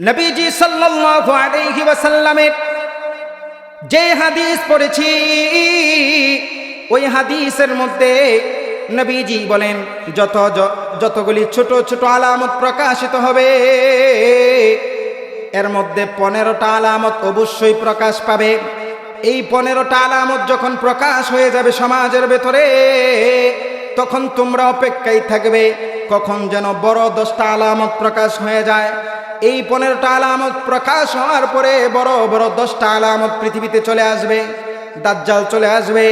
নবীজি সাল্লাল্লাহু আলাইহি ওয়াসাল্লামের যে হাদিস পড়েছি ওই হাদিসের মধ্যে নবীজি বলেন যতগুলি ছোট ছোট আলামত প্রকাশিত হবে এর মধ্যে 15টা আলামত অবশ্যই প্রকাশ পাবে। এই 15টা আলামত যখন প্রকাশ হয়ে যাবে সমাজের ভেতরে, তখন তোমরা অপেক্ষায় থাকবে কখন যেন বড় 10টা আলামত প্রকাশ হয়ে যায়। এই 15টা আলামত প্রকাশ হওয়ার পরে বড় বড় 10টা আলামত পৃথিবীতে চলে আসবে। দাজ্জাল চলে আসবে,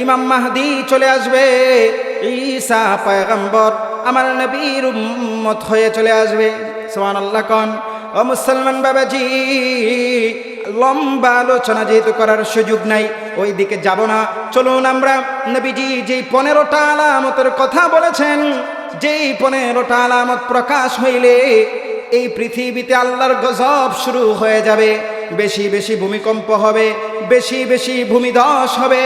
ইমাম মাহদি চলে আসবে, ঈসা পয়গম্বর আমার নবীর উম্মত হয়ে চলে আসবে। সুবহানাল্লাহ কোন। ও মুসলমান বাবাজি, লম্বা আলোচনা যেহেতু করার সুযোগ নাই ওই দিকে যাব না। চলুন আমরা নবীজি যেই 15টা আলামতের কথা বলেছেন, যেই 15টা আলামত প্রকাশ হইলে এই পৃথিবীতে আল্লাহর গজব শুরু হয়ে যাবে, বেশি বেশি ভূমিকম্প হবে, বেশি বেশি ভূমিধস হবে,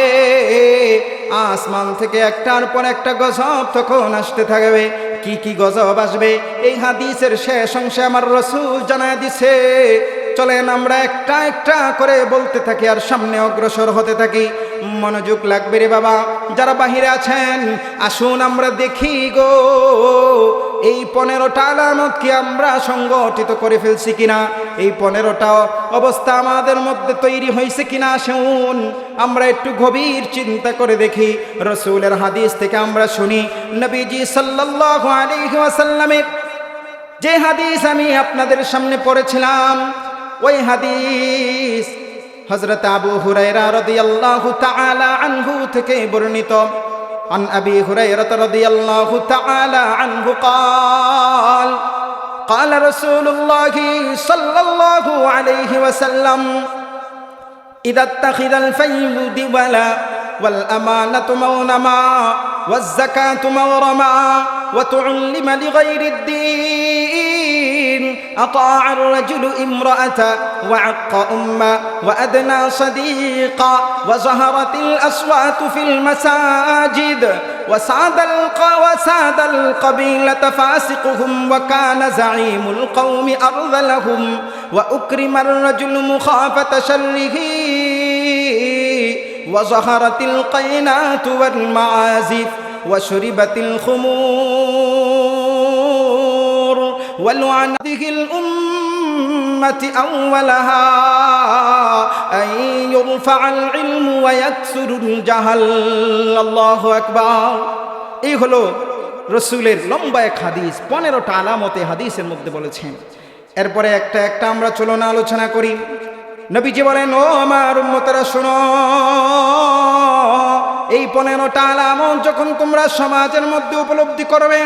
আসমান থেকে একটার পর একটা গজব তখন আসতে থাকবে। কি কি গজব আসবে এই হাদিসের শেষ অংশে আমার রাসূল জানায় দিছে। চলেন আমরা একটা একটা করে বলতে থাকি আর সামনে অগ্রসর হতে থাকি। মনোযোগ লাগবে রে বাবা, যারা বাহিরে আছেন আসুন আমরা দেখি গো এই 15টা আলামত কি আমরা সংগঠিত করে ফেলছি কিনা, এই 15টা অবস্থা আমাদের মধ্যে তৈরি হয়েছে কিনা। আসুন আমরা একটু গভীর চিন্তা করে দেখি। রাসূলের হাদিস থেকে আমরা শুনি, নবীজি সাল্লাল্লাহু আলাইহি ওয়াসাল্লামের যে হাদিস আমি আপনাদের সামনে পড়েছিলাম ওই হাদিস হযরত আবু হুরায়রা রাদিয়াল্লাহু তাআলা আনহু থেকে বর্ণিত। عن أبي هريرة رضي الله تعالى عنه قال قال رسول الله صلى الله عليه وسلم إذا اتخذ الفيل دولا والأمانة مغنما والزكاة مغرما وتعلم لغير الدين أطاع الرجل امرأة وعق أمة وأدنى صديقا وظهرت الأصوات في المساجد وساد القبيلة فاسقهم وكان زعيم القوم أرذلهم وأكرم الرجل مخافة شره وظهرت القينات والمعازف وشربت الخمور ولعن هذه الأمة أولها أن يرفع العلم ويكثر الجهل الله أكبر। এই হলো রাসূলের লম্বা এক হাদিস, 15টা আলামতে হাদিসের মধ্যে বলেছেন। এরপরে একটা একটা আমরা চলুন আলোচনা করি। নবীজি বলেন, ও আমার উম্মতেরা শোনো, এই 15টা আলামত যখন তোমরা সমাজের মধ্যে উপলব্ধি করবে,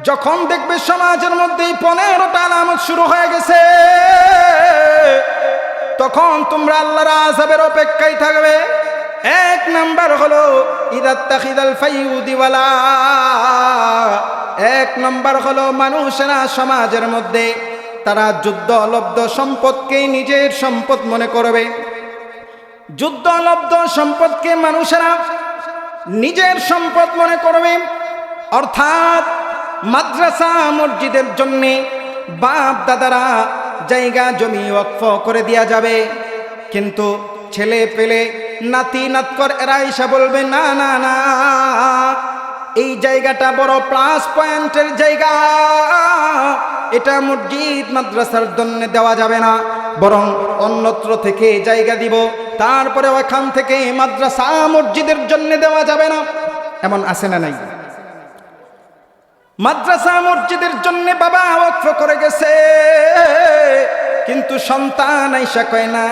যখন দেখবে সমাজের মধ্যে এই 15টা আলামত শুরু হয়ে গেছে, তখন তোমরা আল্লাহর আযাবের অপেক্ষায় থাকবে। এক নাম্বার হলো ইদাত্তাখিদাল ফাইউদিওয়ালা, এক নাম্বার হলো মানুষেরা সমাজের মধ্যে তারা যুদ্ধলব্ধ সম্পদকে নিজের সম্পদ মনে করবে। যুদ্ধলব্ধ সম্পদকে মানুষেরা নিজের সম্পদ মনে করবে, অর্থাৎ মাদ্রাসা মসজিদের জন্যে বাপ দাদারা জায়গা জমি ওয়াকফ করে দেয়া যাবে, কিন্তু ছেলে পেলে নাতি নাতকর এরা এসে বলবে না না না, এই জায়গাটা বড় প্লাস পয়েন্টের জায়গা, এটা মসজিদ মাদ্রাসার জন্য দেওয়া যাবে না, বরং অন্যত্র থেকে জায়গা দিব, তারপরে ওখান থেকে মাদ্রাসা মসজিদের জন্য দেওয়া যাবে না। এমন আছে না নাই? মাদ্রাসা মসজিদের জন্য বাবা ওয়াকফ করে গেছে, কিন্তু সন্তান আইসা কয় না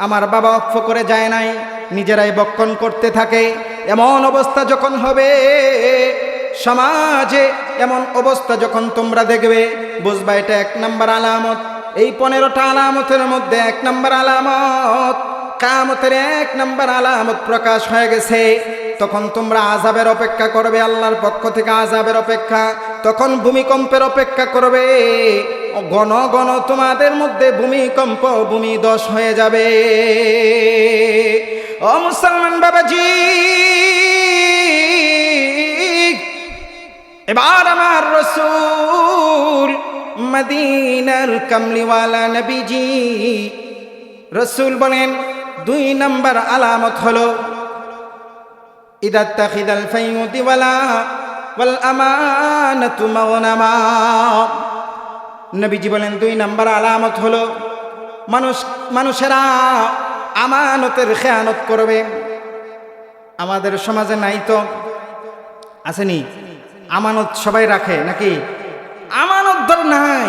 আমার বাবা ওয়াকফ করে যায় নাই, নিজেরাই বক্ষণ করতে থাকে। এমন অবস্থা যখন হবে সমাজে, এমন অবস্থা যখন তোমরা দেখবে, বুঝবা এটা এক নাম্বার আলামত। এই 15টা আলামতের মধ্যে এক নাম্বার আলামত, কিয়ামতের এক নাম্বার আলামত প্রকাশ হয়ে গেছে। তখন তোমরা আযাবের অপেক্ষা করবে, আল্লাহর পক্ষ থেকে আযাবের অপেক্ষা, তখন ভূমিকম্পের অপেক্ষা করবে। ঘন ঘন তোমাদের মধ্যে ভূমিকম্প ভূমিধস হয়ে যাবে। ও মুসলমান বাবাজি, এবার আমার রাসূল মদিনার কামলিওয়ালা নবীজি রাসূল বলেন 2 নম্বর আলামত হলো ইদাত্তাখিদাল ফাইয়ুতি ওয়াল আমানাতু মাগনামা। নবীজি বলেন 2 নম্বর আলামত হলো মানুষেরা আমানতের খেয়ানত করবে। আমাদের সমাজে নাই তো, আসেনি? আমানত সবাই রাখে নাকি? আমানতদার নাই,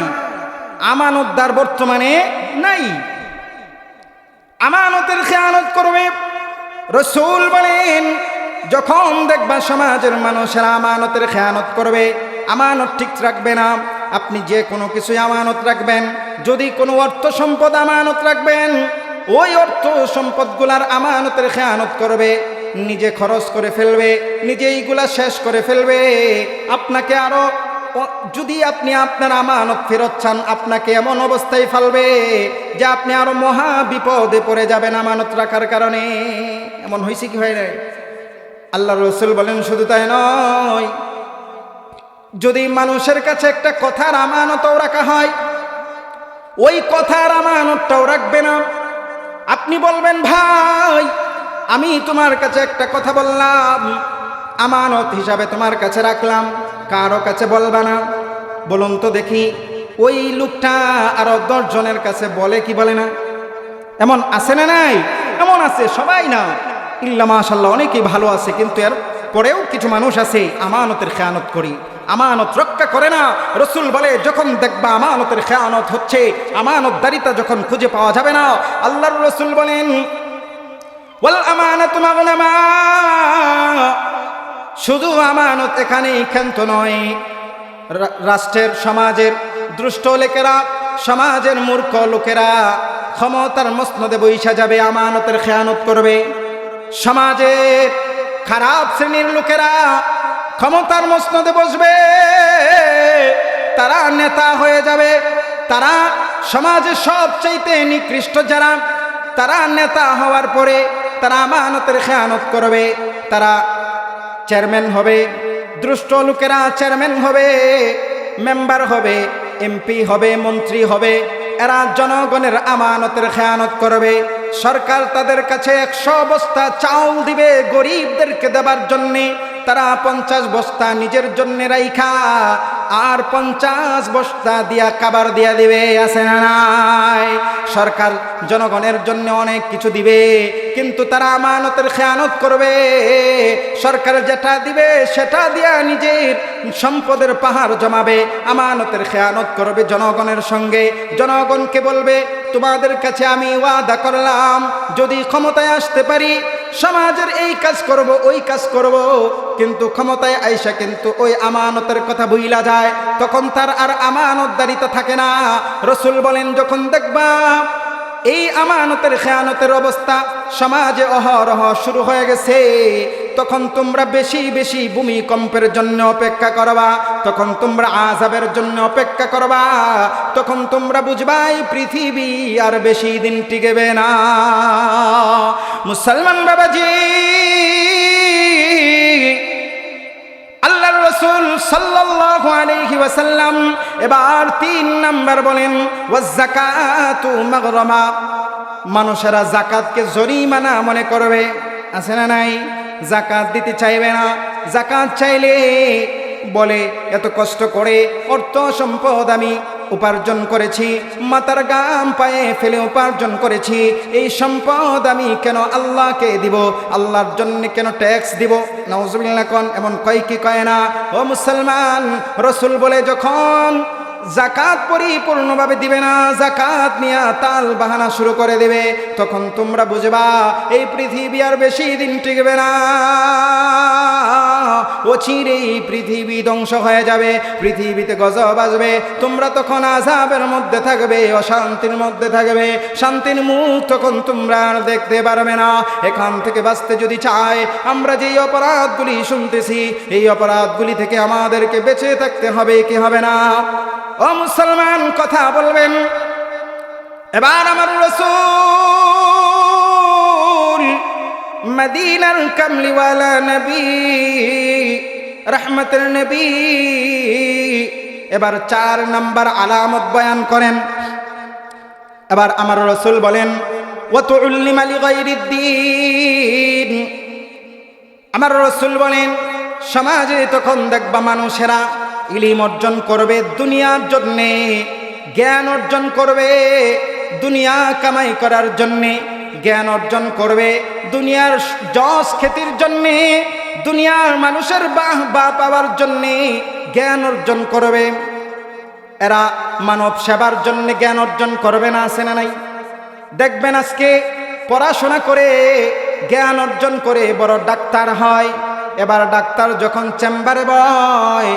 আমানতদার বর্তমানে নাই। আমানতের খেয়ানত করবে। রাসূল বলেন যখন দেখবা সমাজের মানুষেরা আমানতের খেয়ানত করবে, আমানত ঠিক রাখবে না, আপনি যে কোনো কিছুই আমানত রাখবেন, যদি কোনো অর্থ সম্পদ আমানত রাখবেন, ওই অর্থ সম্পদগুলার আমানতের খেয়ানত করবে, নিজে খরচ করে ফেলবে, নিজে এইগুলা শেষ করে ফেলবে। আপনাকে আরো, যদি আপনি আপনার আমানত ফেরত চান, আপনাকে এমন অবস্থায় ফেলবে যে আপনি আরো মহা বিপদে পড়ে যাবেন আমানত রাখার কারণে। এমন হয়েছে কি হয় নাই? আল্লাহ রাসূল বলেন শুধু তাই নয়, যদি মানুষের কাছে একটা কথার আমানতও রাখা হয়, ওই কথার আমানতটাও রাখবে না। আপনি বলবেন ভাই আমি তোমার কাছে একটা কথা বললাম, আমানত হিসাবে তোমার কাছে রাখলাম, কারো কাছে বলবা না। বলুন তো দেখি ওই লোকটা আরো 10 জনের কাছে বলে কি বলে না? এমন আছে না নাই? এমন আছে, সবাই না, ইল্লা মাশাআল্লাহ অনেকেই ভালো আছে, কিন্তু এর পরেও কিছু মানুষ আছে আমানতের খেয়ানত করি, আমানত রক্ষা করে না। রাসূল বলে যখন দেখবা আমানতের খেয়ানত হচ্ছে, আমানতদারিতা যখন খুঁজে পাওয়া যাবে না, আল্লাহর রাসূল বলেন ওয়াল আমানাতু মাগনামা। শুধু আমানত এখানেই ক্ষান্ত নয়, রাষ্ট্রের সমাজের দুষ্ট লোকেরা, সমাজের মূর্খ লোকেরা ক্ষমতার মসনদে বৈশা যাবে, আমানতের খেয়ানত করবে। সমাজের খারাপ শ্রেণীর লোকেরা ক্ষমতার মসনদে বসবে, তারা নেতা হয়ে যাবে। তারা সমাজের সবচাইতে নিকৃষ্ট যারা, তারা নেতা হওয়ার পরে তারা আমানতের খেয়ানত করবে, তারা চেয়ারম্যান হবে। দুষ্ট লোকেরা চেয়ারম্যান হবে, মেম্বার হবে, এমপি হবে, মন্ত্রী হবে। এরা জনগণের আমানতের খেয়ানত করবে। সরকার তাদের কাছে 100 বস্তা চাউল দিবে গরিবদেরকে দেবার জন্যে, তারা 50 বস্তা নিজের জন্য রাইখা আর 50 বস্তা দিয়া কাবার দিয়া দিবে। আছে না নাই? সরকার জনগণের জন্য অনেক কিছু দিবে, কিন্তু তারা আমানতের খেয়ানত করবে। সরকার যেটা দিবে সেটা দিয়া নিজের সম্পদের পাহাড় জমাবে, আমানতের খেয়ানত করবে জনগণের সঙ্গে। জনগণকে বলবে তোমাদের কাছে আমি ওয়াদা করলাম যদি ক্ষমতায় আসতে পারি সমাজের এই কাজ করব, ওই কাজ করব, কিন্তু ক্ষমতায় আইসা কিন্তু ওই আমানতের কথা ভুইলা যায়, তখন তার আর আমানতদারিতা থাকে না। রাসূল বলেন যখন দেখবা এই আমানতের খেয়ানতের অবস্থা সমাজে অহরহ শুরু হয়ে গেছে, তখন তোমরা বেশি বেশি ভূমিকম্পের জন্য অপেক্ষা করবা, তখন তোমরা আযাবের জন্য অপেক্ষা করবা, তখন তোমরা বুঝবা এই পৃথিবী আর বেশি দিন টিকবে না। মুসলমান বাবাজি, আল্লাহর রাসূল সাল্লাল্লাহু আলাইহি ওয়াসাল্লাম এবার 3 নাম্বার বলেন ওয়াজ যাকাতু মাগরামা। মানুষেরা যাকাতকে জরিমানা মনে করবে। আছে না নাই? যাকাত দিতে চাইবে না। যাকাত চাইলে বলে এত কষ্ট করে অর্থ সম্পদ আমি উপার্জন করেছি, মাথার ঘাম পায়ে ফেলে উপার্জন করেছি, এই সম্পদ আমি কেন আল্লাহকে দিব, আল্লাহর জন্য কেন ট্যাক্স দিব? নাউজুবিল্লাহ কোন এমন কয় কি কয় না? ও মুসলমান, রাসূল বলে যখন যাকাত পরিপূর্ণভাবে দিবে না, যাকাত নিয়ে তাল বাহানা শুরু করে দেবে, তখন তোমরা বুঝবা এই পৃথিবী আর বেশি দিন টিকবে না, অচিরেই পৃথিবী ধ্বংস হয়ে যাবে, পৃথিবীতে গজব আসবে, তোমরা তখন আযাবের মধ্যে থাকবে, অশান্তির মধ্যে থাকবে, শান্তির মুখ তখন তোমরা আর দেখতে পারবে না। এখান থেকে বাঁচতে যদি চাই, আমরা যেই অপরাধগুলি শুনতেছি এই অপরাধগুলি থেকে আমাদেরকে বেঁচে থাকতে হবে, কি হবে না? ও মুসলমান, কথা বলবেন। এবার আমার রাসূল মদিনার কামলিওয়ালা নবী, রহমতের নবী, এবার 4 নাম্বার আলামত বয়ান করেন। এবার আমার রাসূল বলেন ওয়াতুল্লিমা লিগাইরিদ্দিন। আমার রাসূল বলেন সমাজে তখন দেখবা মানুষেরা ইলম অর্জন করবে দুনিয়ার জন্যে, জ্ঞান অর্জন করবে দুনিয়া কামাই করার জন্যে, জ্ঞান অর্জন করবে দুনিয়ার যশ খ্যাতির জন্যে, দুনিয়ার মানুষের বাহবা পাওয়ার জন্যে জ্ঞান অর্জন করবে। এরা মানব সেবার জন্য জ্ঞান অর্জন করবে না, আছে না নাই? দেখবেন আজকে পড়াশোনা করে জ্ঞান অর্জন করে বড় ডাক্তার হয়, এবার ডাক্তার যখন চেম্বারে বয়,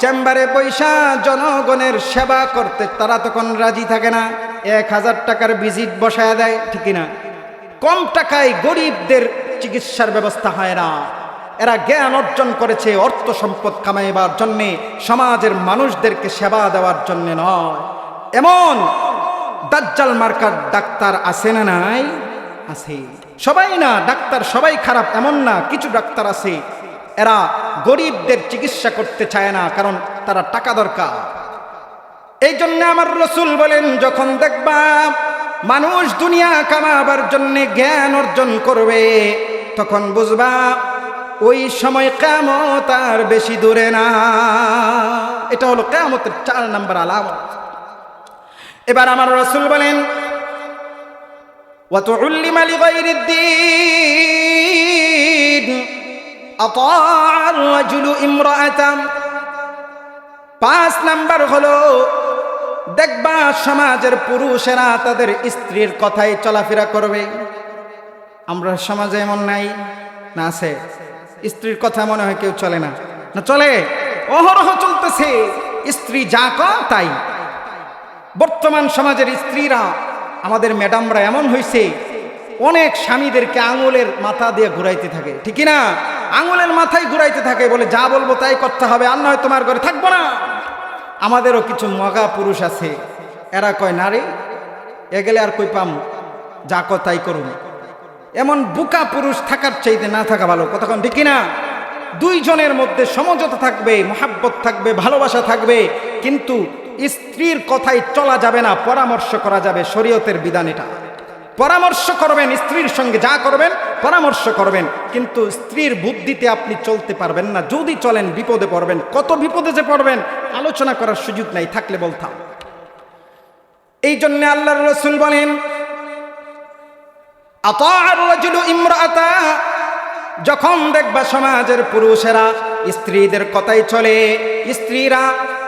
চেম্বারে পয়সা জনগণের সেবা করতে তারা তখন রাজি থাকে না, 1000 টাকার ভিজিট বসায় দেয়, ঠিক না? কম টাকায় গরিবদের চিকিৎসার ব্যবস্থা হয় না। এরা জ্ঞান অর্জন করেছে অর্থ সম্পদ কামাইবার জন্যে, সমাজের মানুষদেরকে সেবা দেওয়ার জন্য নয়। এমন দাজ্জাল মার্কার ডাক্তার আছে না নাই? আছে। সবাই না ডাক্তার সবাই খারাপ এমন না, কিছু ডাক্তার আছে এরা গরিবদের চিকিৎসা করতে চায় না, কারণ তারা টাকা দরকার। এই জন্য আমার রাসূল বলেন যখন দেখবা মানুষ দুনিয়া কামাবার জন্য জ্ঞান অর্জন করবে, তখন বুঝবা ওই সময় কিয়ামত আর বেশি দূরে না। এটা হলো কিয়ামতের 4 নাম্বার আলামত। এবার আমার রাসূল বলেন ওয়াতুল্লিমা লিগাইরিদ্দিন আতাআর রাজুলু ইমরাআতাম। 5 নাম্বার হলো দেখবা সমাজের পুরুষেরা তাদের স্ত্রীর কথাই চলাফেরা করবে। আমরা সমাজে এমন নাই না? আছে। স্ত্রীর কথা মনে হয় কেউ চলে না, না চলে, অহরহ চলতেছে, স্ত্রী যা কয় তাই। বর্তমান সমাজের স্ত্রীরা, আমাদের ম্যাডামরা এমন হয়েছে, অনেক স্বামীদেরকে আঙুলের মাথা দিয়ে ঘুরাইতে থাকে, ঠিক না? আঙুলের মাথায় ঘুরাইতে থাকে, বলে যা বলবো তাই করতে হবে, আর নয় তোমার ঘরে থাকবো না। আমাদেরও কিছু মগা পুরুষ আছে, এরা কয় না রে, এ গেলে আর কই পাম, যা কয় তাই করুন। এমন বুকা পুরুষ থাকার চাইতে না থাকা ভালো, কতক্ষণ ঠিক না? 2 জনের মধ্যে সমঝোতা থাকবে, মহাব্বত থাকবে, ভালোবাসা থাকবে, কিন্তু স্ত্রীর কথাই চলা যাবে না, পরামর্শ করা যাবে, শরীয়তের বিধান এটা। পরামর্শ করবেন, স্ত্রীর সঙ্গে যা করবেন পরামর্শ করবেন, কিন্তু স্ত্রীর বুদ্ধিতে আপনি চলতে পারবেন না। যদি চলেন বিপদে পড়বেন, কত বিপদে যে পড়বেন আলোচনা করার সুযোগ নাই, থাকলে বলতাম। এই জন্য আল্লাহর রাসূল বলেন আতাআর রাজুলু ইমরাআতা। যখন দেখবা সমাজের পুরুষেরা স্ত্রীদের কথাই চলে, স্ত্রীরা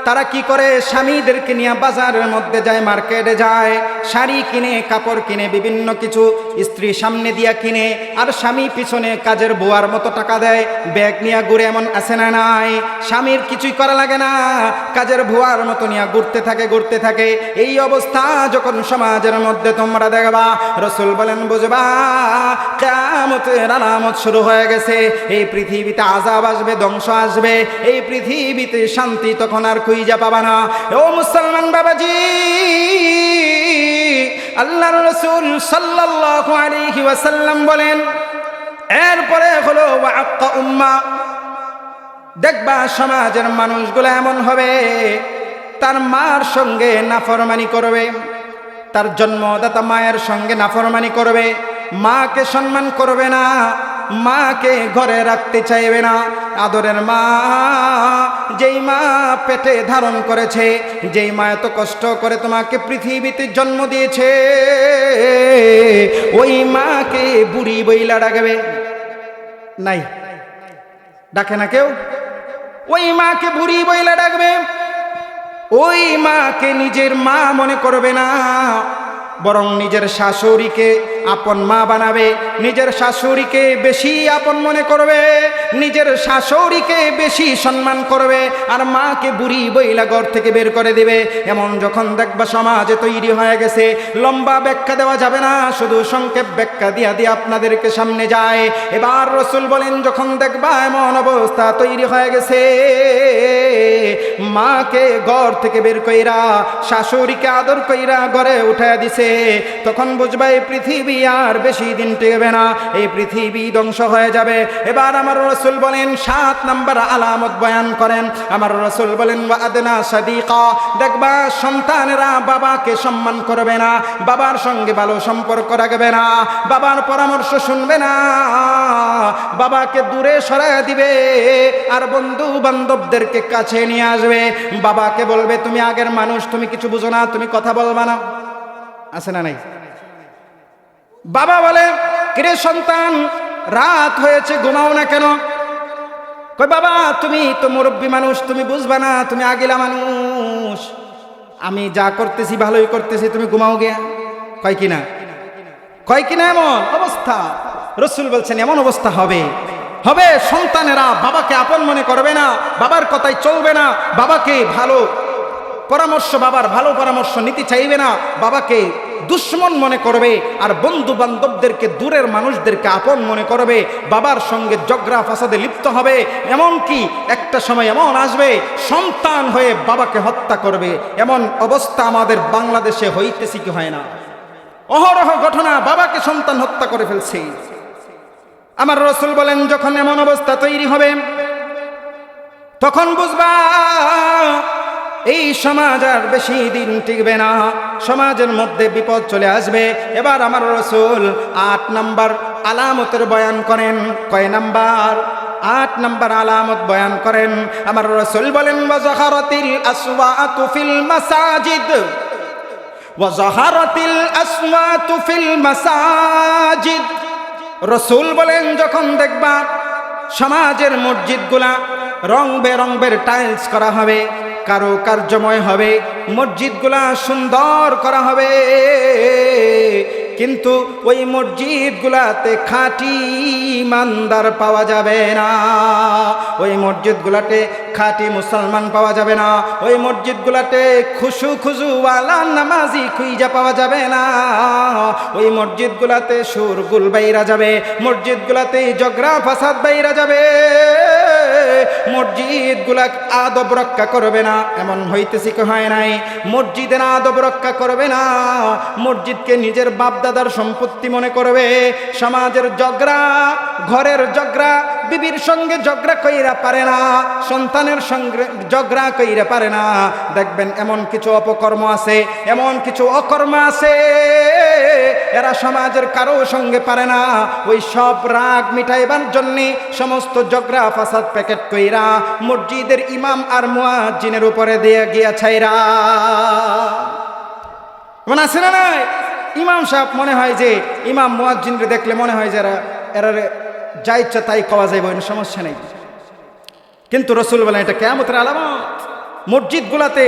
তারা কি করে, স্বামীদেরকে নিয়ে বাজারের মধ্যে যায়, মার্কেটে যায়, শাড়ি কিনে, কাপড় কিনে, বিভিন্ন কিছু স্ত্রী সামনে দিয়া কিনে, আর স্বামী পিছনে কাজের বুয়ার মতো টাকা দেয়, ব্যাগ নিয়ে ঘুরে, এমন আছে না নাই? স্বামীর কিছুই করা লাগে না, কাজের বুয়ার মতো নিয়ে ঘুরতে থাকে। এই অবস্থা যখন সমাজের মধ্যে তোমরা দেখবা, রাসূল বলেন বুঝবা কিয়ামতের আলামত শুরু হয়ে গেছে। এই পৃথিবীতে আযাব আসবে, ধ্বংস আসবে, এই পৃথিবীতে শান্তি তখন আর খুঁজে পাবা না। ও মুসলমান বাবাজি, আল্লাহর রাসূল সাল্লাল্লাহু আলাইহি ওয়াসাল্লাম বলেন এরপরে হলো ওয়াক্কা উম্মাহ। দেখবা সমাজের মানুষগুলো এমন হবে, তার মার সঙ্গে নাফরমানি করবে, তার জন্মদাতা মায়ের সঙ্গে নাফরমানি করবে, মাকে সম্মান করবে না, মাকে ঘরে রাখতে চাইবে না। আদরের মা, যেই মা পেটে ধারণ করেছে, যেই মা এত কষ্ট করে তোমাকে পৃথিবীতে জন্ম দিয়েছে, ওই মাকে বুড়ি বইলা ডাকবে নাই? ডাকে না কেউ? ওই মাকে বুড়ি বইলা ডাকবে, ওই মাকে নিজের মা মনে করবে না, বরং নিজের শাশুড়িকে আপন মা বানাবে, নিজের শাশুড়িকে বেশি আপন মনে করবে, নিজের শাশুড়িকে বেশি সম্মান করবে, আর মাকে বুড়ি বইলা ঘর থেকে বের করে দিবে। এমন যখন দেখবা সমাজে তৈরি হয়ে গেছে, লম্বা ব্যাখ্যা দেওয়া যাবে না, শুধু সংক্ষেপ ব্যাখ্যা দিয়া দিয়ে আপনাদেরকে সামনে যায়। এবার রাসূল বলেন যখন দেখবা এমন অবস্থা তৈরি হয়ে গেছে, মাকে ঘর থেকে বের কইরা, শাশুড়িকে আদর কইরা ঘরে উঠায় দিছে, তখন বুঝবা এই পৃথিবী আর বেশি দিন টিকবে না, এই পৃথিবী ধ্বংস হয়ে যাবে। এবার আমার রাসূল বলেন 7 নাম্বার আলামত বয়ান করেন। আমার রাসূল বলেন ওয়া আদনা সাদিকা, দেখবা সন্তানেরা বাবাকে সম্মান করবে না, বাবার সঙ্গে ভালো সম্পর্ক রাখবে না, বাবার পরামর্শ শুনবে না, বাবাকে দূরে সরায় দিবে আর বন্ধু বান্ধবদেরকে কাছে নিয়ে আসবে। বাবাকে বলবে তুমি আগের মানুষ, তুমি কিছু বুঝো না, তুমি কথা বলবা না। আছে না নাই? বাবা বলে কিরে সন্তান, রাত হয়েছে, ঘুমাও না কেন? কই বাবা তুমি তো মুরব্বী মানুষ, তুমি বুঝবা না, তুমি আগিলা মানুষ, আমি যা করতেছি ভালোই করতেছি, তুমি ঘুমাও গিয়া। কয় কিনা? কয় কিনা? এমন অবস্থা রাসূল বলছেন এমন অবস্থা হবে। সন্তানেরা বাবাকে আপন মনে করবে না, বাবার কথাই চলবে না, বাবাকে ভালো পরামর্শ নিতে চাইবে না, বাবাকে দুশ্মন মনে করবে আর বন্ধু বান্ধবদেরকে, দূরের মানুষদেরকে আপন মনে করবে, বাবার সঙ্গে ঝগড়া ফাসাদে লিপ্ত হবে। এমনকি একটা সময় এমন আসবে সন্তান হয়ে বাবাকে হত্যা করবে। এমন অবস্থা আমাদের বাংলাদেশে হইতেছে কি হয় না? অহরহ ঘটনা, বাবাকে সন্তান হত্যা করে ফেলছে। আমার রাসূল বলেন যখন এমন অবস্থা তৈরি হবে তখন বুঝবা এই সমাজ আর বেশি দিন টিকবে না, সমাজের মধ্যে বিপদ চলে আসবে। এবার আমার রাসূল 8 নাম্বার আলামতের বয়ান করেন। কয় নাম্বার? 8 নাম্বার আলামত বয়ান করেন। আমার রাসূল বলেন ওয়াজাহারাতিল আসওয়াতু ফিল মাসাজিদ, ওয়াজাহারাতিল আসওয়াতু ফিল মাসাজিদ। রাসূল বলেন যখন দেখবা সমাজের মসজিদগুলা রং বেরঙের টাইলস করা হবে, কারুকার্যময় হবে, মসজিদগুলা সুন্দর করা হবে, কিন্তু ওই মসজিদগুলাতে খাঁটি ইমানদার পাওয়া যাবে না, ওই মসজিদগুলাতে খাঁটি মুসলমান পাওয়া যাবে না, ওই মসজিদগুলাতে খুশুওয়ালা নামাজি খুঁজা পাওয়া যাবে না, ওই মসজিদগুলাতে সুরগুল বাইরা যাবে, মসজিদগুলাতে ঝগড়া ফাসাদ বাইরা যাবে, মসজিদগুলা আদব রক্ষা করবে না। এমন হইতেছে কি হয় নাই? মসজিদের আদব রক্ষা করবে না, মসজিদকে নিজের বাপ দাদার সম্পত্তি মনে করবে। সমাজের ঝগড়া, ঘরের ঝগড়া, বিবির সঙ্গে ঝগড়া কইরা পারে না, সন্তানের সঙ্গে ঝগড়া কইরা পারে না। দেখবেন এমন কিছু অপকর্ম আছে, এমন কিছু অকর্ম আছে, এরা সমাজের কারো সঙ্গে পারে না। ওই সব রাগ মিটাইবার জন্যে সমস্ত ঝগড়া ফাসাদ প্যাকেট কইরা মসজিদের ইমাম আর মুয়াজ্জিনের উপরে দিয়ে গিয়া ছাইরা। মনে আছে না নাই? ইমাম সাহেব মনে হয় যে ইমাম মুয়াজ্জিনরে দেখলে মনে হয় যে এরা যা ইচ্ছা তাই কওয়া যাইব, সমস্যা নেই। কিন্তু রাসূল বলেন এটা কিয়ামতের আলামত। মসজিদগুলাতে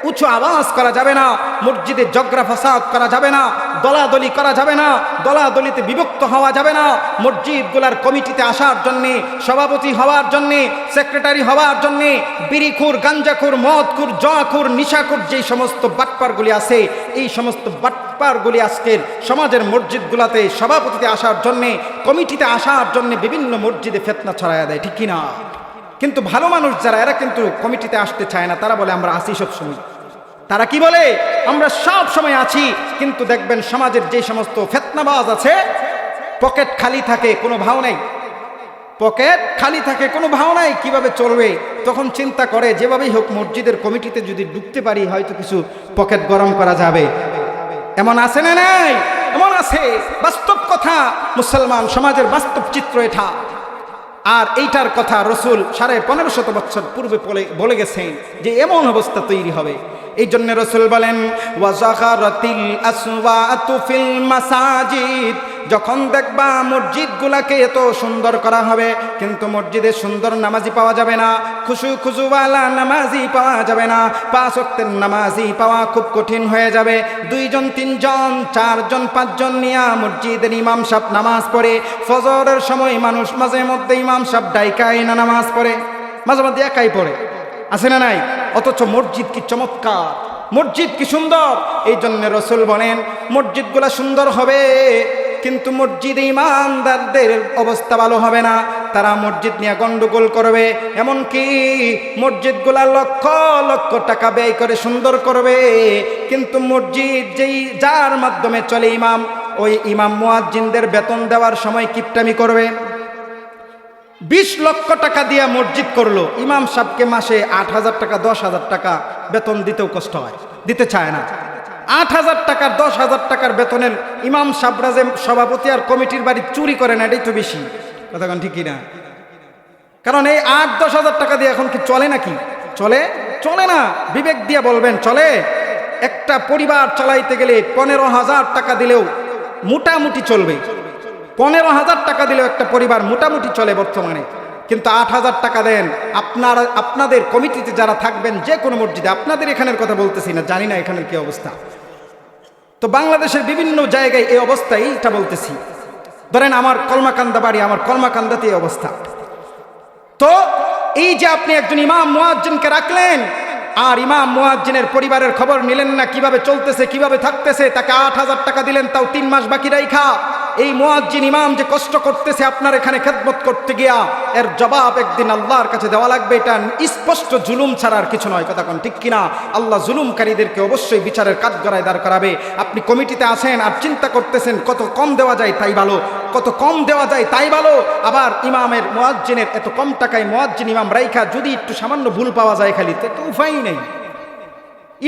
উঁচু আওয়াজ করা যাবে না, মসজিদে ঝগড়া ফাসাদ করা যাবে না, দলাদলি করা যাবে না, দলাদলিতে বিভক্ত হওয়া যাবে না। মসজিদগুলার কমিটিতে আসার জন্যে, সভাপতি হওয়ার জন্যে, সেক্রেটারি হওয়ার জন্যে বিড়িখুর, গাঞ্জাখুর, মদখুর, জুয়াখুর, নিশাখুর যেই সমস্ত বাটপারগুলি আছে, এই সমস্ত বাটপারগুলি আজকের সমাজের মসজিদগুলাতে সভাপতিতে আসার জন্যে, কমিটিতে আসার জন্যে বিভিন্ন মসজিদে ফিতনা ছড়ায়া দেয়, ঠিক কিনা? কিন্তু ভালো মানুষ যারা, এরা কিন্তু কমিটিতে আসতে চায় না, তারা বলে আমরা আছি সব সময়। তারা কি বলে? আমরা সব সময় আছি। কিন্তু দেখবেন সমাজের যে সমস্ত ফিতনাবাজ আছে, পকেট খালি থাকে, কোনো ভাও নাই, পকেট খালি থাকে, কোনো ভাও নাই কিভাবে চলবে। তখন চিন্তা করে যেভাবেই হোক মসজিদের কমিটিতে যদি ঢুকতে পারি হয়তো কিছু পকেট গরম করা যাবে। এমন আছে না নাই? এমন আছে, বাস্তব কথা, মুসলমান সমাজের বাস্তব চিত্র এটা। আর এইটার কথা রাসূল 1550 বছর পূর্বে বলে গেছেন যে এমন অবস্থা তৈরি হবে। এই জন্য রাসূল বলেন ওয়াজাহারাতিল আসওয়াতু ফিল মাসাজিদ, যখন দেখবা মসজিদগুলাকে এত সুন্দর করা হবে কিন্তু মসজিদে সুন্দর নামাজি পাওয়া যাবে না, খুশুওয়ালা নামাজি পাওয়া যাবে না, 5 ওয়াক্তের নামাজি পাওয়া খুব কঠিন হয়ে যাবে। 2 জন 3 জন 4 জন 5 জন নিয়া মসজিদের ইমাম সাহেব নামাজ পড়ে, ফজরের সময় মানুষ মাঝে মধ্যে ইমাম সাহেব ডাইকাই না নামাজ পড়ে, মাঝে মধ্যে একাই পড়ে, আছে না নাই? অথচ মসজিদ কি চমৎকার, মসজিদ কি সুন্দর। এই জন্য রাসূল বলেন মসজিদগুলা সুন্দর হবে কিন্তু মসজিদে ইমানদারদের অবস্থা ভালো হবে না। তারা মসজিদ নিয়ে গন্ডগোল করবে, এমনকি মসজিদগুলা লক্ষ লক্ষ টাকা ব্যয় করে সুন্দর করবে, কিন্তু মসজিদ যার মাধ্যমে চলে ইমাম, ওই ইমাম মুয়াজ্জিনদের বেতন দেওয়ার সময় কিপটামি করবে। 20 লক্ষ টাকা দিয়ে মসজিদ করলো, ইমাম সাহেবকে মাসে 8,000 টাকা 10,000 টাকা বেতন দিতেও কষ্ট হয়, দিতে চায় না। 8,000 টাকার 10,000 টাকার বেতনের ইমাম সাহেবরা যে সভাপতি আর কমিটির বাড়ি চুরি করে না, এটাই তো বেশি, কথা কোন ঠিক না? কারণ এই 8-10,000 টাকা দিয়ে এখন কি চলে নাকি? চলে না। বিবেক দিয়ে বলবেন চলে? একটা পরিবার চালাইতে গেলে 15,000 টাকা দিলেও মোটামুটি চলবে। 15,000 টাকা দিলেও একটা পরিবার মোটামুটি চলে বর্তমানে। কিন্তু 8,000 টাকা দেন, আপনাদের কমিটিতে যারা থাকবেন যে কোনো মসজিদে, আপনাদের এখানের কথা বলতেছি না, জানি না এখানের কি অবস্থা, তো বাংলাদেশের বিভিন্ন জায়গায় এই অবস্থা, এইটা বলতেছি। ধরেন আমার কলমাকান্দা বাড়ি, আমার কলমাকান্দাতে এই অবস্থা। তো এই যে আপনি একজন ইমাম মুয়াজ্জিনকে রাখলেন, আর ইমাম মুয়াজ্জিনের পরিবারের খবর নিলেন না, কিভাবে চলতেছে কিভাবে থাকতেছে, তাকে 8,000 টাকা দিলেন, তাও 3 মাস বাকি রাইখা। এই মুয়াজ্জিন ইমাম যে কষ্ট করতেছে আপনার এখানে খেদমত করতে গিয়া, এর জবাব একদিন আল্লাহর কাছে দেওয়া লাগবে। এটা স্পষ্ট জুলুম ছাড়া আর কিছু নয়, কথা কোন ঠিক কিনা? আল্লাহ জুলুমকারীদেরকে অবশ্যই বিচারের কাঠগড়ায় দাঁড় করাবে। আপনি কমিটিতে আছেন আর চিন্তা করতেছেন কত কম দেওয়া যায় তাই ভালো, কত কম দেওয়া যায় তাই ভালো। আবার ইমামের মুয়াজ্জিনের এত কম টাকায় মুয়াজ্জিন ইমাম রাইখা যদি একটু সামান্য ভুল পাওয়া যায় খালি, তো উপায় নেই।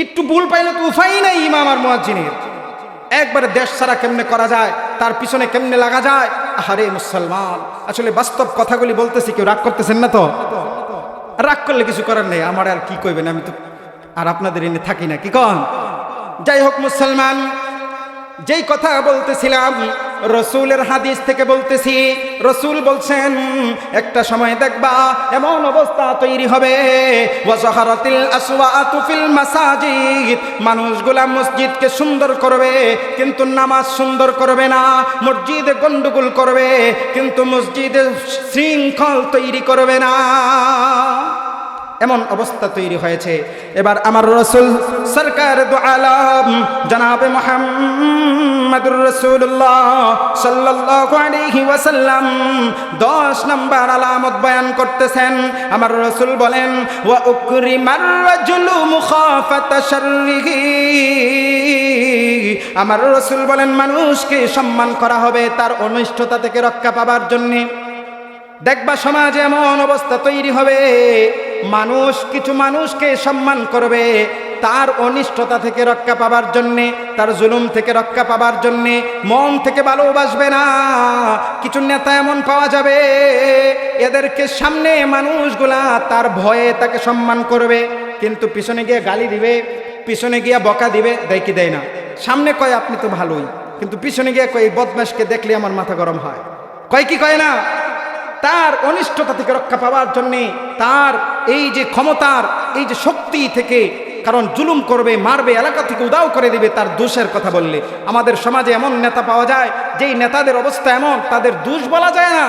একটু ভুল পাইলে তো উপায় নেই ইমাম আর মুয়াজ্জিনের। একবারে দেশ ছাড়া কেমনে করা যায়, তার পিছনে কেমনে লাগা যায়। আরে মুসলমান, আসলে বাস্তব কথাগুলি বলতেছি, কেউ রাগ করতেছেন না তো? রাগ করলে কিছু করার নেই, আমার আর কি কইবেন, আমি তো আর আপনাদের এনে থাকি না, কি কন? যাই হোক মুসলমান, যেই কথা বলতেছিলাম রসুলের হাদিস থেকে বলতেছি। রসুল বলছেন একটা সময় দেখবা এমন অবস্থা তৈরি হবে, ওয়াজাহারাতিল আসওয়াতু ফিল মাসাজিদ, মানুষগুলা মসজিদকে সুন্দর করবে কিন্তু নামাজ সুন্দর করবে না, মসজিদে গন্ডগোল করবে কিন্তু মসজিদে শৃঙ্খল তৈরি করবে না। এমন অবস্থা তৈরি হয়েছে। এবার আমার রাসূল সরকার দু আলম জনাবে মুহাম্মদুর রাসূলুল্লাহ সাল্লাল্লাহু আলাইহি ওয়াসাল্লাম 10 নম্বর আলামত বয়ান করতেছেন। আমার রাসূল বলেন, ওয়া উকরিমার রাজুলু মুখাফাতা শাররিহি, আমার রাসূল বলেন মানুষকে সম্মান করা হবে তার অনিষ্টতা থেকে রক্ষা পাবার জন্য। দেখবা সমাজে এমন অবস্থা তৈরি হবে, কিছু মানুষকে সম্মান করবে তার অনিষ্টতা থেকে রক্ষা পাবার জন্যে, তার জুলুম থেকে রক্ষা পাবার জন্যে, মন থেকে ভালোবাসবে না। কিছু নেতা এমন পাওয়া যাবে, এদেরকে সামনে মানুষগুলা তার ভয়ে তাকে সম্মান করবে, কিন্তু পিছনে গিয়ে গালি দিবে, পিছনে গিয়ে বকা দিবে, দেয় কি দেয় না? সামনে কয় আপনি তো ভালোই, কিন্তু পিছনে গিয়ে কয় এই বদমাশকে দেখলে আমার মাথা গরম হয়, কয় কি কয় না? তার অনিষ্টতা থেকে রক্ষা পাওয়ার জন্যে, তার এই যে ক্ষমতার এই যে শক্তি থেকে, কারণ জুলুম করবে, মারবে, এলাকা থেকে উদাও করে দিবে তার দোষের কথা বললে। আমাদের সমাজে এমন নেতা পাওয়া যায় যেই নেতাদের অবস্থা এমন, তাদের দোষ বলা যায় না।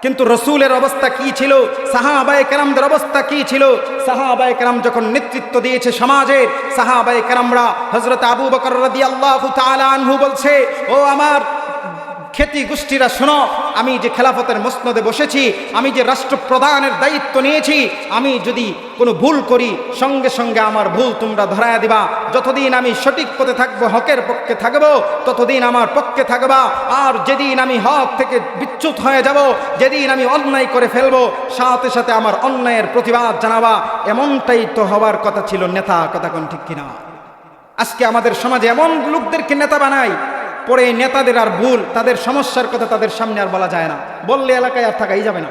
কিন্তু রসুলের অবস্থা কি ছিল, সাহাবায়ে কেরামদের অবস্থা কি ছিল? সাহাবায়ে কেরাম যখন নেতৃত্ব দিয়েছে সমাজের, সাহাবায়ে কেরামরা, হযরত আবু বকর রাদিয়াল্লাহু তাআলা আনহু বলছে, ও আমার খ্যাতি গোষ্ঠীরা শোনো, আমি যে খেলাফতের মসনদে বসেছি, আমি যে রাষ্ট্রপ্রধানের দায়িত্ব নিয়েছি, আমি যদি কোনো ভুল করি সঙ্গে সঙ্গে আমার ভুল তোমরা ধরায়া দিবা। যতদিন আমি সঠিক পথে থাকবো, হকের পক্ষে থাকবো, ততদিন আমার পক্ষে থাকবা। আর যেদিন আমি হক থেকে বিচ্যুত হয়ে যাব, যেদিন আমি অন্যায় করে ফেলবো, সাথে সাথে আমার অন্যায়ের প্রতিবাদ জানাবা। এমনটাই তো হওয়ার কথা ছিল নেতা, কথা কোন ঠিক কিনা? আজকে আমাদের সমাজে এমন লোকদেরকে নেতা বানায়, পরে নেতাদের আর ভুল, তাদের সমস্যার কথা তাদের সামনে আর বলা যায় না, বললে এলাকায় আর থাকাই যাবে না।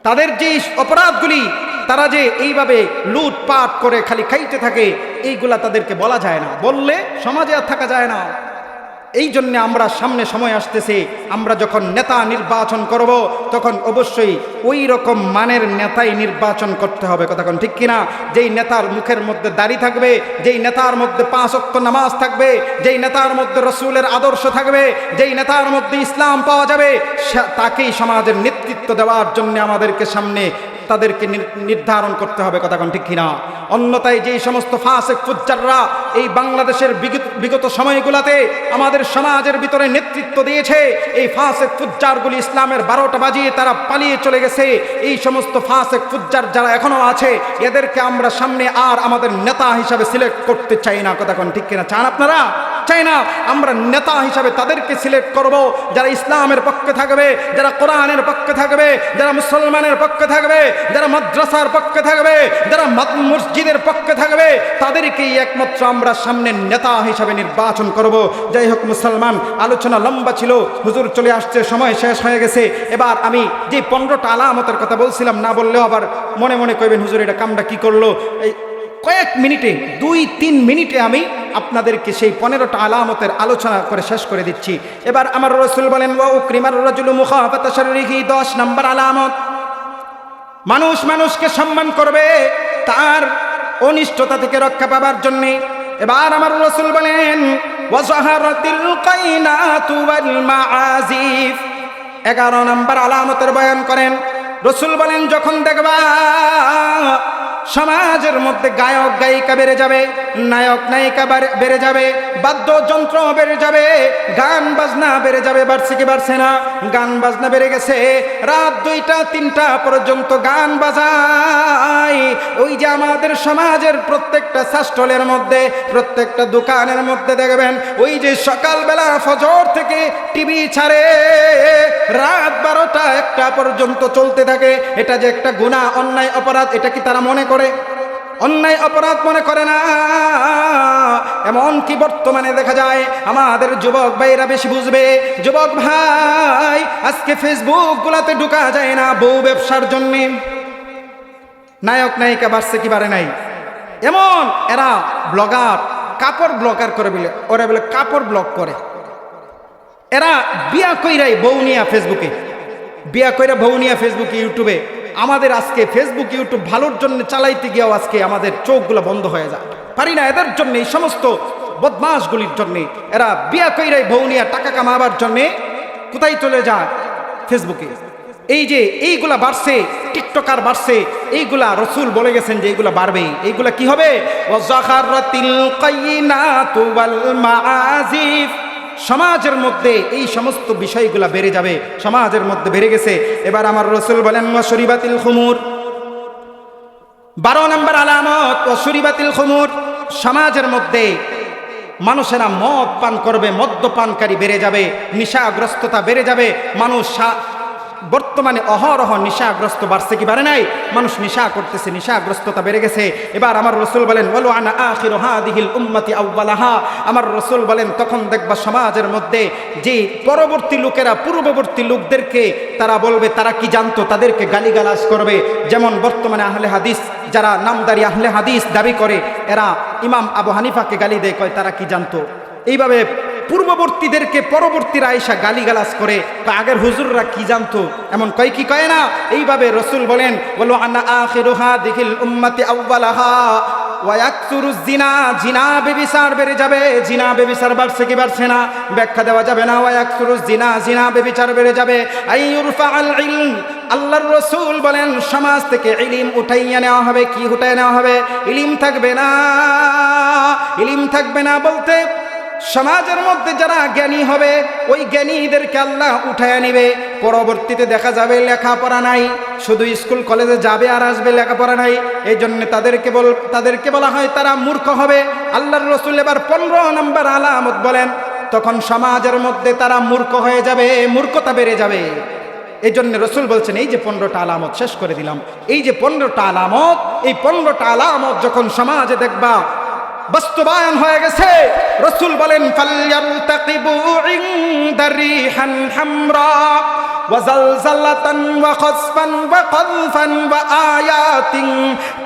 তাদের যে অপরাধগুলি, তারা যে এইভাবে লুটপাট করে খালি খাইতে থাকে, এইগুলা তাদেরকে বলা যায় না, বললে সমাজে আর থাকা যায় না। এই জন্য আমরা সামনে সময় আসতেছে, আমরা যখন নেতা নির্বাচন করব তখন অবশ্যই ওই রকম মানের নেতাই নির্বাচন করতে হবে, কথা কোন ঠিক কিনা? যেই নেতার মুখের মধ্যে দাড়ি থাকবে, যেই নেতার মধ্যে 5 ওয়াক্ত নামাজ থাকবে, যেই নেতার মধ্যে রসুলের আদর্শ থাকবে, যেই নেতার মধ্যে ইসলাম পাওয়া যাবে, তাকেই সমাজের নেতৃত্ব দেওয়ার জন্য আমাদেরকে সামনে তাদেরকে নির্ধারণ করতে হবে, কথা কোন ঠিক কিনা? অন্যথায় যেই সমস্ত ফাসিক ফুজ্জাররা এই বাংলাদেশের বিগত সময়গুলোতে আমাদের সমাজের ভিতরে নেতৃত্ব দিয়েছে, এই ফাসিক ফুজ্জারগুলি ইসলামের 12টা বাজিয়ে তারা পালিয়ে চলে গেছে। এই সমস্ত ফাসিক ফুজ্জার যারা এখনো আছে, এদেরকে আমরা সামনে আর আমাদের নেতা হিসাবে সিলেক্ট করতে চাই না, কথা কোন ঠিক কিনা? চান আপনারা? চাই না। আমরা নেতা হিসাবে তাদেরকে সিলেক্ট করব যারা ইসলামের পক্ষে থাকবে, যারা কোরআনের পক্ষে থাকবে, যারা মুসলমানের পক্ষে থাকবে, যারা মাদ্রাসার পক্ষে থাকবে, যারা মসজিদের পক্ষে থাকবে, তাদেরকেই একমাত্র আমরা সামনে নেতা হিসাবে নির্বাচন করব। যাই হোক মুসলমান, আলোচনা লম্বা ছিল, হুজুর চলে আসছে, সময় শেষ হয়ে গেছে। এবার আমি যে 15টা আলামতের কথা বলছিলাম, না বললেও আবার মনে মনে কইবেন হুজুর এটা কামটা কি করলো। এই কয়েক মিনিটে, 2-3 মিনিটে আমি আপনাদেরকে সেই 15টা আলামতের আলোচনা করে শেষ করে দিচ্ছি। এবার আমার রাসূল বলেন, ওয়া উকরিমার রাজুলু মুখাফাতা শাররিহি, 10 নম্বর আলামত, মানুষ মানুষকে সম্মান করবে তার অনিষ্টতা থেকে রক্ষা পাবার জন্য। এবার আমার রাসূল বলেন, ওয়া যাহারাতিল কাইনাতু ওয়াল মাআজিফ, 11 নম্বর আলামতের বয়ান করেন। রাসূল বলেন, যখন দেখবা সমাজের মধ্যে গায়ক গায়িকা বেড়ে যাবে, নায়ক নায়িকা বেড়ে যাবে, বাদ্যযন্ত্র বেড়ে যাবে, গান বাজনা বেড়ে যাবে, বাড়ছে কি বাড়ছে না? গান বাজনা বেড়ে গেছে, রাত 2টা-3টা পর্যন্ত গান বাজায়। ওই যে আমাদের সমাজের প্রত্যেকটা শাস্টলের মধ্যে, প্রত্যেকটা দোকানের মধ্যে দেখবেন ওই যে সকালবেলা ফজর থেকে টিভি ছাড়ে, রাত 12টা-1টা পর্যন্ত চলতে থাকে। এটা যে একটা গুনাহ, অন্যায়, অপরাধ, এটা কি তারা মনে করে? অন্যায় অপরাধ মনে করে না। এমন কি বর্তমানে দেখা যায় আমাদের যুবক ভাইরা বেশি বুঝবে। যুবক ভাই, আজকে ফেসবুক গুলাতে ঢুকা যায় না বউ ব্যবসার জন্য। নায়ক নায়িকা বাড়ছে কি বাড়ে নাই? এমন এরা ব্লগার, কাপড় ব্লগার করে বলে, ওরা বলে কাপড় ব্লগ করে। এরা বিয়া কইরাই বউ নিয়া ফেসবুকে, বিয়া কইরা বউ নিয়া ফেসবুকে, ইউটিউবে। আমাদের আজকে ফেসবুক ইউটিউব ভালোর জন্য চালাইতে গিয়েও আজকে আমাদের চোখগুলো বন্ধ হয়ে যায়, পারি না। এদের জন্য, এই সমস্ত বদমাশগুলির জন্যে, এরা বিয়া কইরাই বউ নিয়া টাকা কামাবার জন্যে কোথায় চলে যায়? ফেসবুকে। এই যে এইগুলা বাড়ছে, টিকটকার বাড়ছে, এইগুলা রাসূল বলে গেছেন যে এইগুলা বাড়বে। এইগুলা কি হবে? ওয়া যাখারাতিল কাইনাতু ওয়াল মাআজিফ, সমাজের মধ্যে এই সমস্ত বিষয়গুলা বেড়ে যাবে, সমাজের মধ্যে বেড়ে গেছে। এবার আমার রাসূল বলেন, ওয়া শুরিবাতিল খুমুর, 12 নম্বর আলামত, ওয়া শুরিবাতিল খুমুর, সমাজের মধ্যে মানুষেরা মদ পান করবে, মদ্যপানকারী বেড়ে যাবে, নেশাগ্রস্ততা বেড়ে যাবে। মানুষ বর্তমানে অহরহ নেশাগ্রস্ত, বাড়ছে কি বাড়ে নাই? মানুষ নেশা করতেছে, নেশাগ্রস্ততা বেড়ে গেছে। এবার আমার রাসূল বলেন, ওয়ালু আনা আখিরু হাদিহিল উম্মতি আউওয়ালাহা, আমার রাসূল বলেন তখন দেখবা সমাজের মধ্যে যে পরবর্তী লোকেরা পূর্ববর্তী লোকদেরকে তারা বলবে তারা কি জানতো, তাদেরকে গালিগালাজ করবে। যেমন বর্তমানে আহলে হাদিস যারা নামদারি আহলে হাদিস দাবি করে, এরা ইমাম আবু হানিফাকে গালি দেয়, কয় তারা কি জানতো। এইভাবে পূর্ববর্তীদেরকে পরবর্তীরা আয়েশা গালিগালাজ করে, আগের হুজুররা কি জানতো, এমন কয় কি কয় না। এইভাবে রাসূল বলেন, ওয়ালু আনা আখিরু হাদিহিল উম্মতি আউওয়ালাহা ওয়া ইয়াকসুরুজ জিনা, জিনা বেবিচার বেড়ে যাবে। জিনা বেবিচার বাড়ছে কি বাড়ছে না? ব্যাখ্যা দেওয়া যাবে না। ওয়া ইয়াকসুরুজ জিনা, জিনা বেবিচার বেড়ে যাবে। আইয়ুরফাআল ইলম, আল্লাহর রাসূল বলেন সমাজ থেকে ইলম উঠাইয়া নেওয়া হবে। কি উঠাইয়া নেওয়া হবে? ইলম থাকবে না। ইলম থাকবে না বলতে সমাজের মধ্যে যারা জ্ঞানী হবে, ওই জ্ঞানীদেরকে আল্লাহ উঠায় নিবে। পরবর্তীতে দেখা যাবে লেখাপড়া নাই, শুধু স্কুল কলেজে যাবে আর আসবে, লেখাপড়া নাই। এই জন্য তাদেরকে বলা হয় তারা মূর্খ হবে। আল্লাহর রাসূল এবার 15 নম্বর আলামত বলেন, তখন সমাজের মধ্যে তারা মূর্খ হয়ে যাবে, মূর্খতা বেড়ে যাবে। এই জন্য রাসূল বলছেন, এই যে 15টা আলামত শেষ করে দিলাম, এই যে 15টা আলামত, এই 15টা আলামত যখন সমাজে দেখবা বাস্তবায়ন হয়ে গেছে, রাসূল বলেন ফালইয়ালতাকিবু ইনদা রিহান হামরা ওয়া জালজালাতান ওয়া খাসফান ওয়া কযফান ওয়া আয়াতিন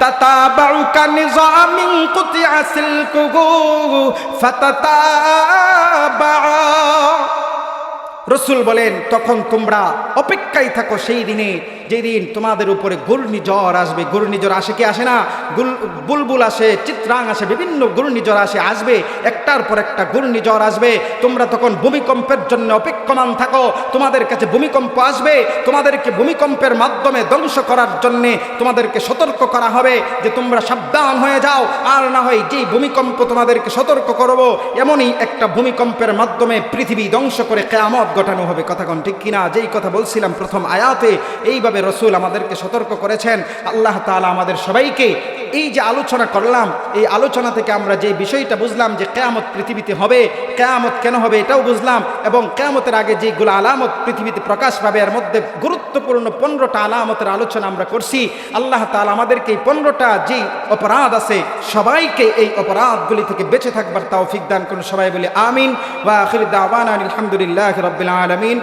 তাতাবাউ কানিজামিন কুতিআ সিলকুহু ফাতাতাবা। রাসূল বলেন তখন তোমরা অপেক্ষা অপেক্ষায় থাকো সেই দিনে, যেদিন তোমাদের উপরে ঘূর্ণিঝড় আসবে। ঘূর্ণিঝড় আসে কি আসে না? বুলবুল আসে, চিত্রাং আসে, বিভিন্ন ঘূর্ণিঝড় আসবে, একটার পর একটা ঘূর্ণিঝড় আসবে। তোমরা তখন ভূমিকম্পের জন্য অপেক্ষমান থাকো। তোমাদের কাছে ভূমিকম্প আসবে, তোমাদেরকে ভূমিকম্পের মাধ্যমে ধ্বংস করার জন্যে তোমাদেরকে সতর্ক করা হবে যে তোমরা সাবধান হয়ে যাও। আর না হয় যেই ভূমিকম্প তোমাদেরকে সতর্ক করব, এমনই একটা ভূমিকম্পের মাধ্যমে পৃথিবী ধ্বংস করে কিয়ামত ঘটানো হবে। কথা কোন ঠিক কিনা? যেই কথা বলছিলাম প্রথম আয়াতে, এইভাবে রাসূল আমাদেরকে সতর্ক করেছেন। আল্লাহ তাআলা আমাদের সবাইকে এই যে আলোচনা করলাম, এই আলোচনা থেকে আমরা যে বিষয়টা বুঝলাম যে কিয়ামত পৃথিবীতে হবে, কিয়ামত কেন হবে এটাও বুঝলাম, এবং কিয়ামতের আগে যেগুলো আলামত পৃথিবীতে প্রকাশ পাবে এর মধ্যে গুরুত্বপূর্ণ 15টা আলামতের আলোচনা আমরা করছি। আল্লাহ তাআলা আমাদেরকে এই 15টা যে অপরাধ আছে সবাইকে এই অপরাধগুলি থেকে বেঁচে থাকবার তৌফিক দান করুন। সবাই বলি আমিন। ওয়া আখির দাওয়ানা আলহামদুলিল্লাহি রাব্বিল আলামিন।